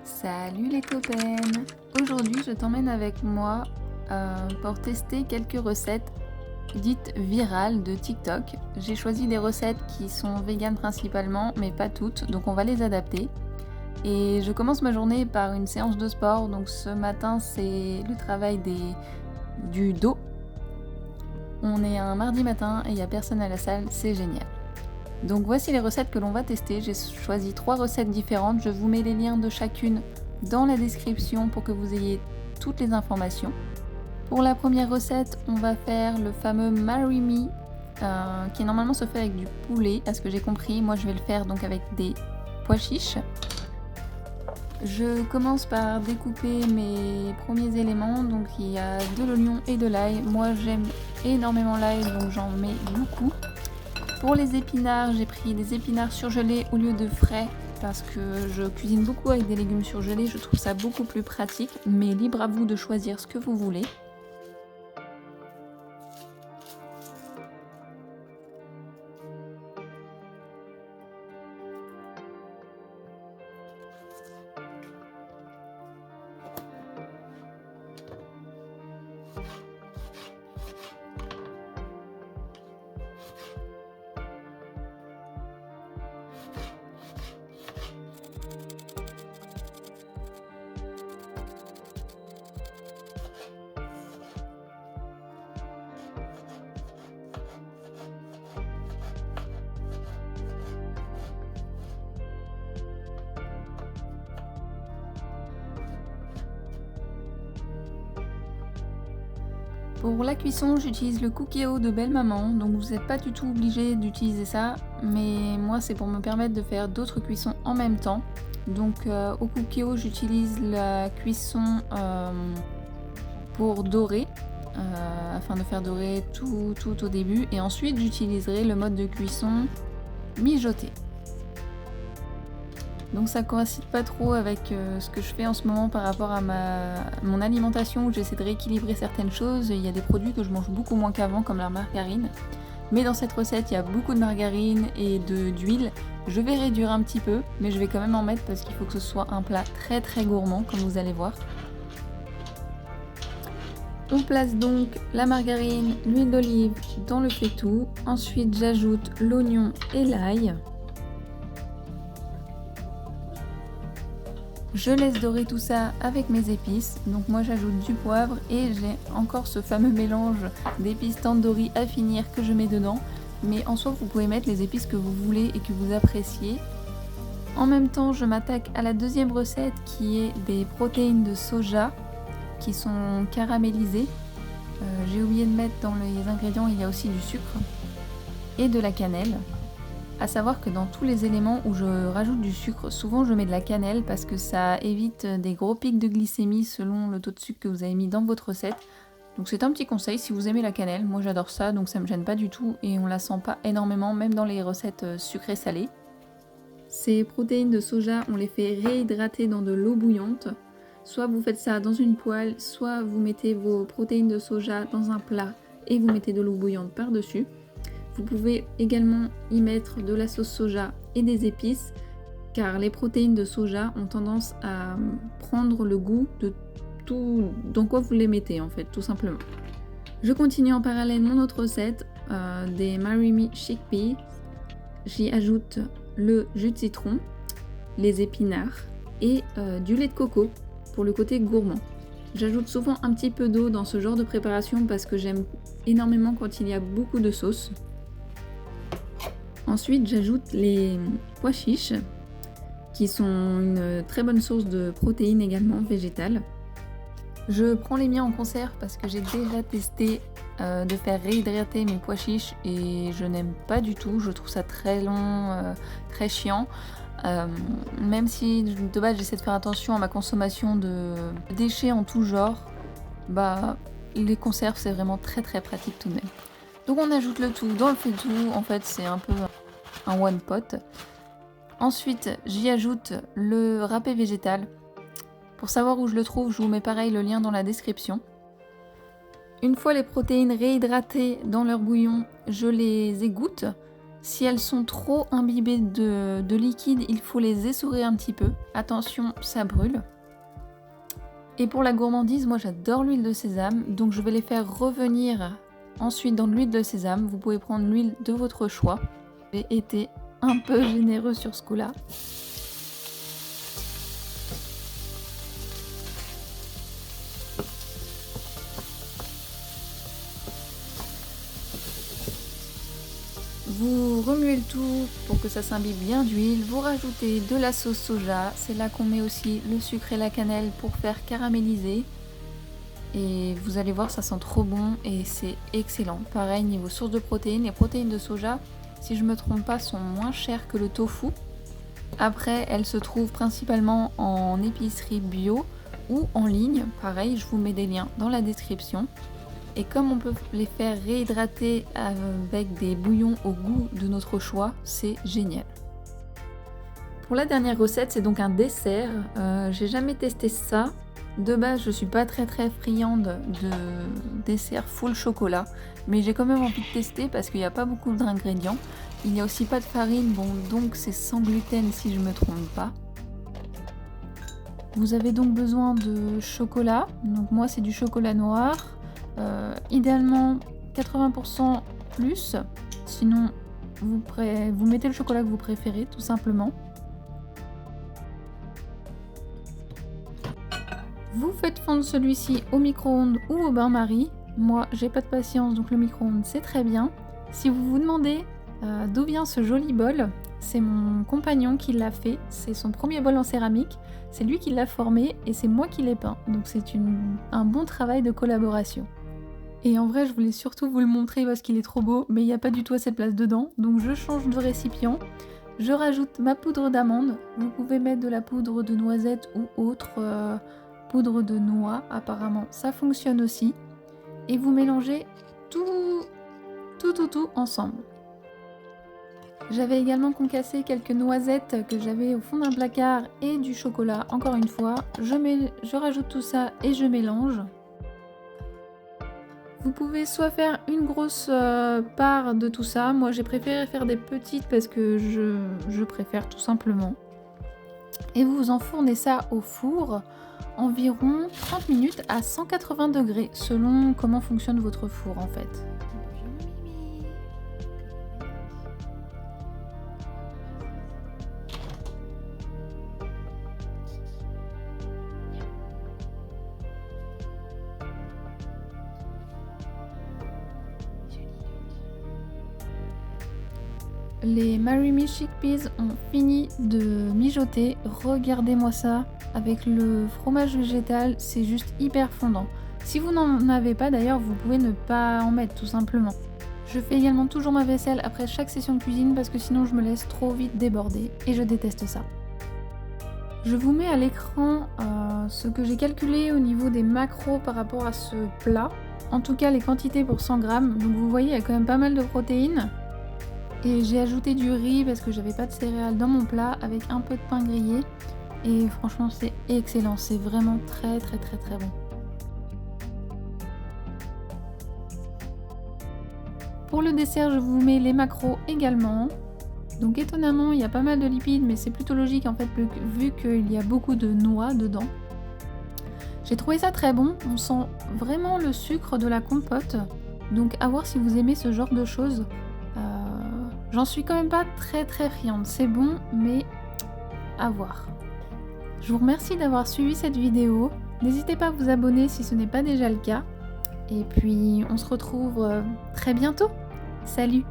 Salut les copaines! Aujourd'hui, je t'emmène avec moi pour tester quelques recettes dites virales de TikTok. J'ai choisi des recettes qui sont véganes principalement, mais pas toutes, donc on va les adapter. Et je commence ma journée par une séance de sport. Donc ce matin, c'est le travail du dos. On est un mardi matin et il n'y a personne à la salle, c'est génial. Donc voici les recettes que l'on va tester. J'ai choisi 3 recettes différentes. Je vous mets les liens de chacune dans la description pour que vous ayez toutes les informations. Pour la première recette, on va faire le fameux Marry Me qui normalement se fait avec du poulet, à ce que j'ai compris. Moi je vais le faire donc avec des pois chiches. Je commence par découper mes premiers éléments. Donc il y a de l'oignon et de l'ail. Moi j'aime énormément l'ail, donc j'en mets beaucoup. Pour les épinards, j'ai pris des épinards surgelés au lieu de frais parce que je cuisine beaucoup avec des légumes surgelés, je trouve ça beaucoup plus pratique, mais libre à vous de choisir ce que vous voulez. Pour la cuisson, j'utilise le Cookéo de Belle Maman, donc vous n'êtes pas du tout obligé d'utiliser ça, mais moi c'est pour me permettre de faire d'autres cuissons en même temps. Donc au Cookéo, j'utilise la cuisson pour dorer, afin de faire dorer tout au début, et ensuite j'utiliserai le mode de cuisson mijoté. Donc ça coïncide pas trop avec ce que je fais en ce moment par rapport à mon alimentation, où j'essaie de rééquilibrer certaines choses. Il y a des produits que je mange beaucoup moins qu'avant, comme la margarine. Mais dans cette recette, il y a beaucoup de margarine et d'huile. Je vais réduire un petit peu, mais je vais quand même en mettre parce qu'il faut que ce soit un plat très très gourmand, comme vous allez voir. On place donc la margarine, l'huile d'olive dans le faitout. Ensuite, j'ajoute l'oignon et l'ail. Je laisse dorer tout ça avec mes épices, donc moi j'ajoute du poivre et j'ai encore ce fameux mélange d'épices tandoori à finir que je mets dedans, mais en soi vous pouvez mettre les épices que vous voulez et que vous appréciez. En même temps, je m'attaque à la deuxième recette qui est des protéines de soja qui sont caramélisées. J'ai oublié de mettre dans les ingrédients, il y a aussi du sucre et de la cannelle. À savoir que dans tous les éléments où je rajoute du sucre, souvent je mets de la cannelle parce que ça évite des gros pics de glycémie selon le taux de sucre que vous avez mis dans votre recette. Donc c'est un petit conseil si vous aimez la cannelle, moi j'adore ça donc ça me gêne pas du tout et on la sent pas énormément même dans les recettes sucrées salées. Ces protéines de soja, on les fait réhydrater dans de l'eau bouillante. Soit vous faites ça dans une poêle, soit vous mettez vos protéines de soja dans un plat et vous mettez de l'eau bouillante par-dessus. Vous pouvez également y mettre de la sauce soja et des épices, car les protéines de soja ont tendance à prendre le goût de tout dans quoi vous les mettez en fait, tout simplement. Je continue en parallèle mon autre recette, des Marry Me Chickpeas. J'y ajoute le jus de citron, les épinards et du lait de coco pour le côté gourmand. J'ajoute souvent un petit peu d'eau dans ce genre de préparation parce que j'aime énormément quand il y a beaucoup de sauce. Ensuite, j'ajoute les pois chiches, qui sont une très bonne source de protéines également végétales. Je prends les miens en conserve parce que j'ai déjà testé de faire réhydrater mes pois chiches et je n'aime pas du tout. Je trouve ça très long, très chiant. Même si de base j'essaie de faire attention à ma consommation de déchets en tout genre, les conserves c'est vraiment très très pratique tout de même. Donc on ajoute le tout dans le faitout, en fait c'est un peu un one pot. Ensuite j'y ajoute le râpé végétal. Pour savoir où je le trouve, je vous mets pareil le lien dans la description. Une fois les protéines réhydratées dans leur bouillon, je les égoutte. Si elles sont trop imbibées de liquide, il faut les essorer un petit peu. Attention, ça brûle. Et pour la gourmandise, moi j'adore l'huile de sésame, donc je vais les faire revenir ensuite dans de l'huile de sésame. Vous pouvez prendre l'huile de votre choix. J'ai été un peu généreux sur ce coup-là. Vous remuez le tout pour que ça s'imbibe bien d'huile, vous rajoutez de la sauce soja, c'est là qu'on met aussi le sucre et la cannelle pour faire caraméliser. Et vous allez voir, ça sent trop bon et c'est excellent. Pareil, niveau source de protéines, les protéines de soja, si je me trompe pas, sont moins chères que le tofu. Après, elles se trouvent principalement en épicerie bio ou en ligne. Pareil, je vous mets des liens dans la description. Et comme on peut les faire réhydrater avec des bouillons au goût de notre choix, c'est génial. Pour la dernière recette, c'est donc un dessert. J'ai jamais testé ça. De base, je suis pas très friande de dessert full chocolat, mais j'ai quand même envie de tester parce qu'il n'y a pas beaucoup d'ingrédients. Il n'y a aussi pas de farine, bon, donc c'est sans gluten si je me trompe pas. Vous avez donc besoin de chocolat. Donc moi, c'est du chocolat noir. Idéalement 80% plus, sinon vous mettez le chocolat que vous préférez tout simplement. Vous faites fondre celui-ci au micro-ondes ou au bain-marie. Moi j'ai pas de patience donc le micro-ondes c'est très bien. Si vous vous demandez d'où vient ce joli bol, c'est mon compagnon qui l'a fait, c'est son premier bol en céramique, c'est lui qui l'a formé et c'est moi qui l'ai peint, donc c'est un bon travail de collaboration. Et en vrai, je voulais surtout vous le montrer parce qu'il est trop beau, mais il n'y a pas du tout assez de place dedans. Donc je change de récipient, je rajoute ma poudre d'amande. Vous pouvez mettre de la poudre de noisette ou autre poudre de noix, apparemment ça fonctionne aussi. Et vous mélangez tout ensemble. J'avais également concassé quelques noisettes que j'avais au fond d'un placard et du chocolat, encore une fois. Je rajoute tout ça et je mélange. Vous pouvez soit faire une grosse part de tout ça, moi j'ai préféré faire des petites parce que je préfère tout simplement. Et vous enfournez ça au four environ 30 minutes à 180 degrés selon comment fonctionne votre four en fait. Les Marimi Chickpeas ont fini de mijoter, regardez-moi ça, avec le fromage végétal, c'est juste hyper fondant. Si vous n'en avez pas d'ailleurs, vous pouvez ne pas en mettre tout simplement. Je fais également toujours ma vaisselle après chaque session de cuisine parce que sinon je me laisse trop vite déborder et je déteste ça. Je vous mets à l'écran ce que j'ai calculé au niveau des macros par rapport à ce plat. En tout cas les quantités pour 100 grammes, donc vous voyez il y a quand même pas mal de protéines. Et j'ai ajouté du riz parce que j'avais pas de céréales dans mon plat avec un peu de pain grillé. Et franchement c'est excellent, c'est vraiment très bon. Pour le dessert je vous mets les macros également. Donc étonnamment il y a pas mal de lipides mais c'est plutôt logique en fait vu qu'il y a beaucoup de noix dedans. J'ai trouvé ça très bon, on sent vraiment le sucre de la compote. Donc à voir si vous aimez ce genre de choses. J'en suis quand même pas très friande, c'est bon, mais à voir. Je vous remercie d'avoir suivi cette vidéo. N'hésitez pas à vous abonner si ce n'est pas déjà le cas. Et puis on se retrouve très bientôt. Salut!